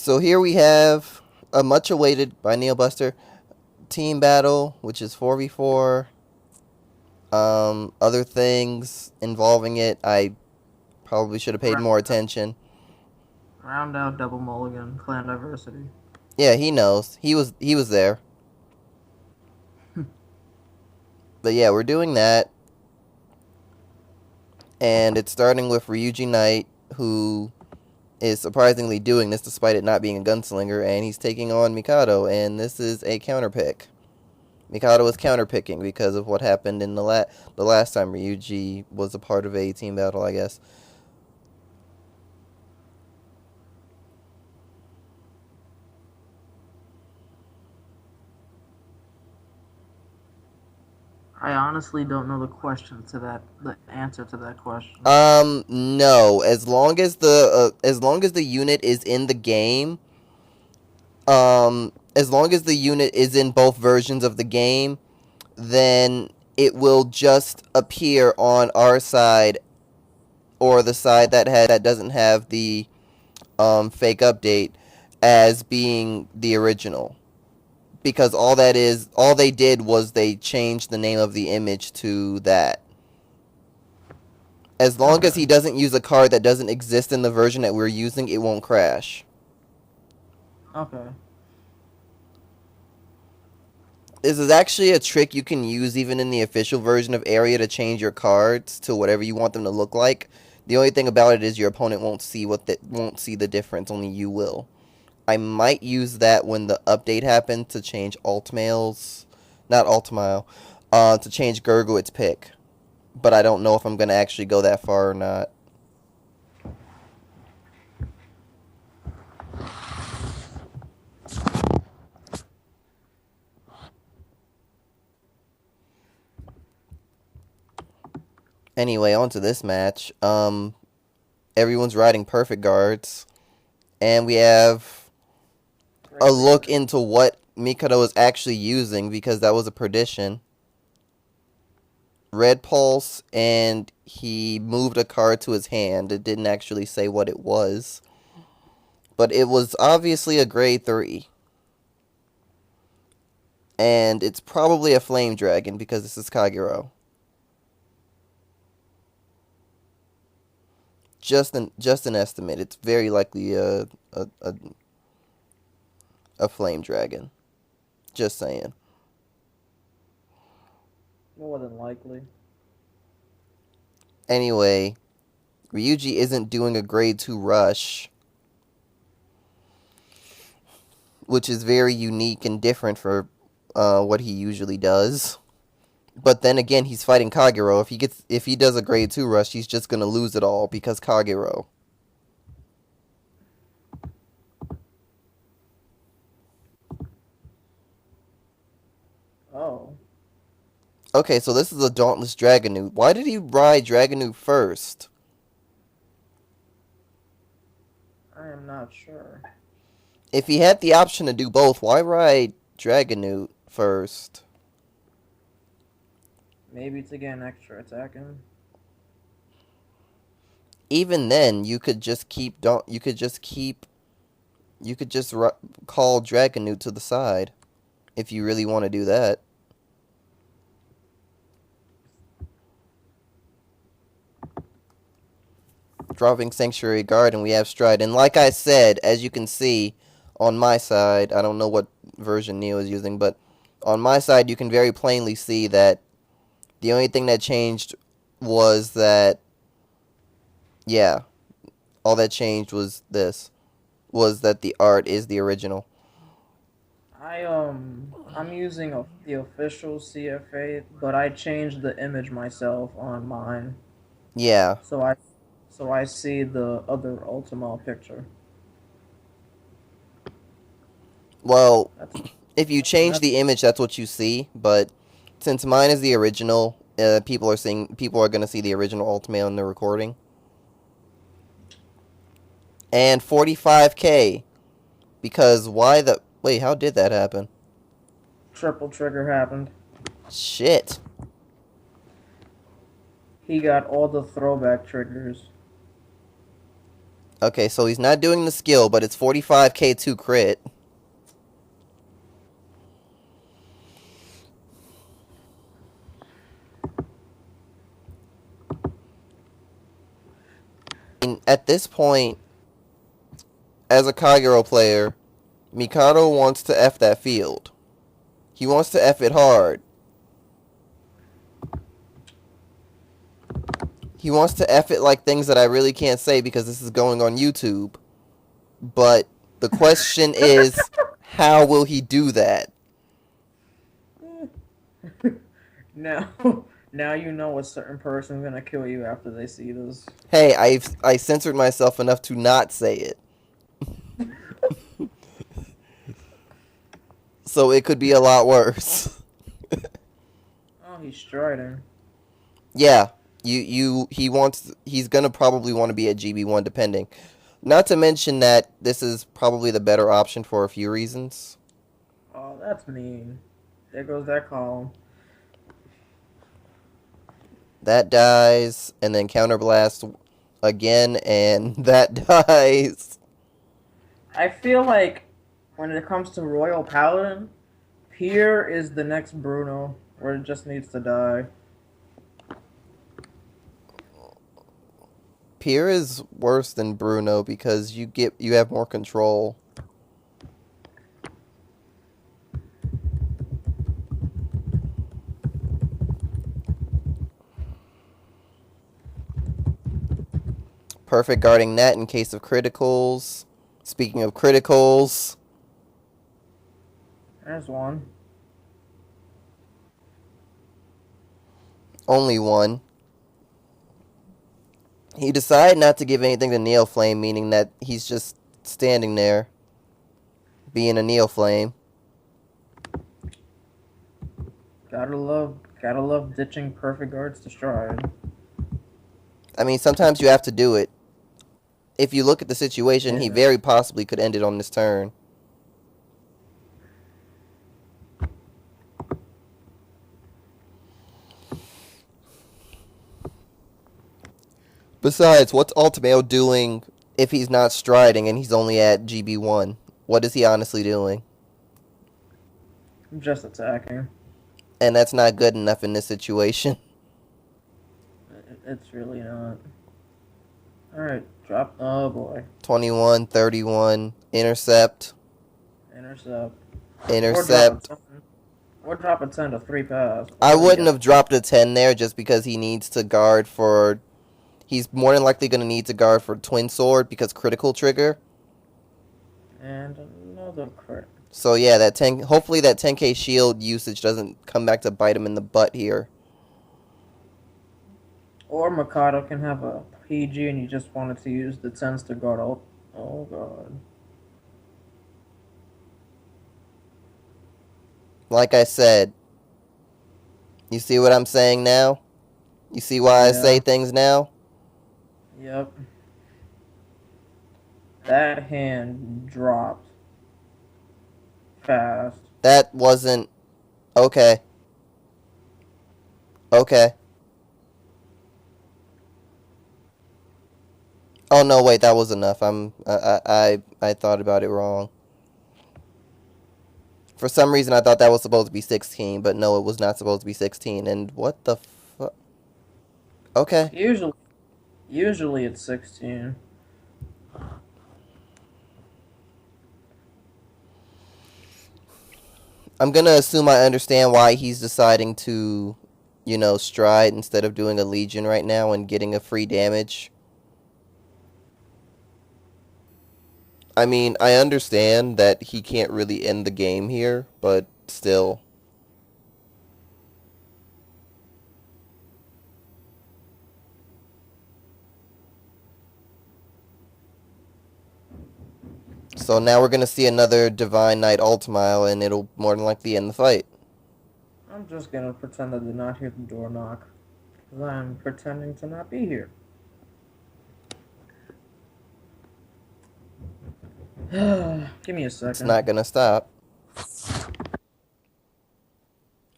So here we have a much awaited by NeoBuster team battle, which is 4v4. Other things involving it, I probably should have paid more attention. Round out double Mulligan, Clan Diversity. Yeah, he knows. He was there. But yeah, we're doing that. And it's starting with Ryujiknight, who is surprisingly doing this despite it not being a gunslinger, and he's taking on Mikado, and this is a counterpick. Mikado was counterpicking because of what happened in the last time Ryuji was a part of a team battle, I guess. I honestly don't know the answer to that question. No. As long as the unit is in the game, as long as the unit is in both versions of the game, then it will just appear on our side or the side that doesn't have the fake update as being the original. Because all they did was they changed the name of the image to that. As long as he doesn't use a card that doesn't exist in the version that we're using, it won't crash. Okay. This is actually a trick you can use even in the official version of Area to change your cards to whatever you want them to look like. The only thing about it is your opponent won't see the difference, only you will. I might use that when the update happens to change Altmail's, not Altmail, to change Gurguit's pick. But I don't know if I'm going to actually go that far or not. Anyway, on to this match. Everyone's riding perfect guards. And we have a look into what Mikado is actually using, because that was a perdition. Red Pulse, and he moved a card to his hand. It didn't actually say what it was. But it was obviously a grade 3. And it's probably a Flame Dragon, because this is Kagero. Just an estimate. It's very likely a Flame Dragon. Just saying. More than likely. Anyway, Ryuji isn't doing a grade 2 rush, which is very unique and different for what he usually does. But then again, he's fighting Kagero. If he does a grade 2 rush, he's just gonna lose it all because Kagero. Oh. Okay, so this is a Dauntless Dragonute. Why did he ride Dragonute first? I am not sure. If he had the option to do both, why ride Dragonute first? Maybe to get an extra attack in. Even then, you could just call Dragonute to the side if you really want to do that. Dropping Sanctuary Guard, and we have Stride. And like I said, as you can see on my side, I don't know what version Neo is using, but on my side you can very plainly see that the only thing that changed was that, yeah, all that changed was that the art is the original. I'm using the official CFA, but I changed the image myself on mine. Yeah. So I see the other Ultima picture. Well, if you change the image, that's what you see. But since mine is the original, people are going to see the original Ultima in the recording. And 45k, because wait, how did that happen? Triple trigger happened. Shit. He got all the throwback triggers. Okay, so he's not doing the skill, but it's 45k2 crit. And at this point, as a Kagero player, Mikado wants to F that field. He wants to F it hard. He wants to F it like things that I really can't say because this is going on YouTube. But the question is, how will he do that? Now, now you know a certain person's gonna kill you after they see this. Hey, I censored myself enough to not say it. So it could be a lot worse. Oh, he's striding. Yeah, he's gonna probably want to be at GB1 depending. Not to mention that this is probably the better option for a few reasons. Oh, that's mean. There goes that column. That dies, and then counterblast again, and that dies. I feel like when it comes to Royal Paladin, Pier is the next Bruno, where it just needs to die. Pier is worse than Bruno because you have more control. Perfect guarding net in case of criticals. Speaking of criticals, There's one. only one. He decided not to give anything to Neoflame, meaning that he's just standing there, being a Neoflame. Gotta love ditching perfect guards to stride. I mean, sometimes you have to do it. If you look at the situation, he Yeah. very possibly could end it on this turn. Besides, what's Ultimeo doing if he's not striding and he's only at GB1? What is he honestly doing? I'm just attacking. And that's not good enough in this situation. It's really not. Alright, drop. Oh boy. 21, 31, intercept, Intercept. intercept. Or drop a 10 to 3 pass. I wouldn't have dropped a 10 there just because he needs to guard for... He's more than likely going to need to guard for Twin Sword because critical trigger. And another crit. So yeah, that 10. Hopefully that 10k shield usage doesn't come back to bite him in the butt here. Or Mikado can have a PG and you just wanted to use the 10s to guard ult. Oh god. Like I said, you see what I'm saying now? You see why I say things now? Yep. That hand dropped fast. That wasn't... Okay. Okay. Oh no, wait, that was enough. I thought about it wrong. For some reason, I thought that was supposed to be 16, but no, it was not supposed to be 16. And what the fuck? Okay. Usually it's 16. I'm gonna assume I understand why he's deciding to, you know, stride instead of doing a Legion right now and getting a free damage. I mean, I understand that he can't really end the game here, but still. So now we're going to see another Divine Knight Ultimile, and it'll more than likely end the fight. I'm just gonna pretend I did not hear the door knock. Because I'm pretending to not be here. Give me a second. It's not going to stop.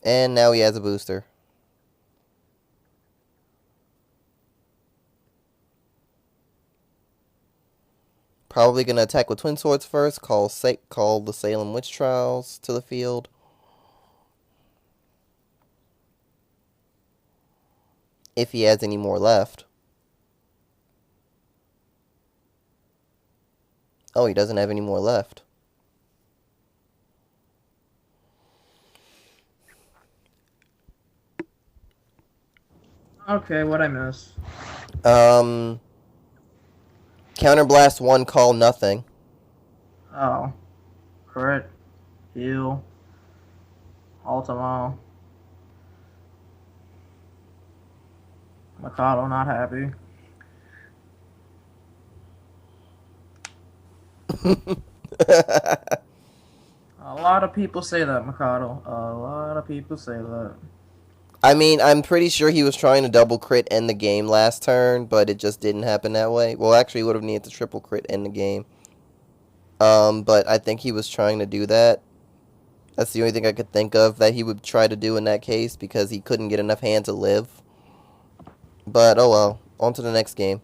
And now he has a booster. Probably gonna attack with twin swords first. Call the Salem witch trials to the field. If he has any more left. Oh, he doesn't have any more left. Okay, what'd I miss? Counterblast 1, call nothing. Oh. Crit. Heal. Ultimo. Mikado not happy. A lot of people say that, Mikado. A lot of people say that. I mean, I'm pretty sure he was trying to double crit end the game last turn, but it just didn't happen that way. Well, actually, he would have needed to triple crit end the game. But I think he was trying to do that. That's the only thing I could think of that he would try to do in that case, because he couldn't get enough hand to live. But, oh well. On to the next game.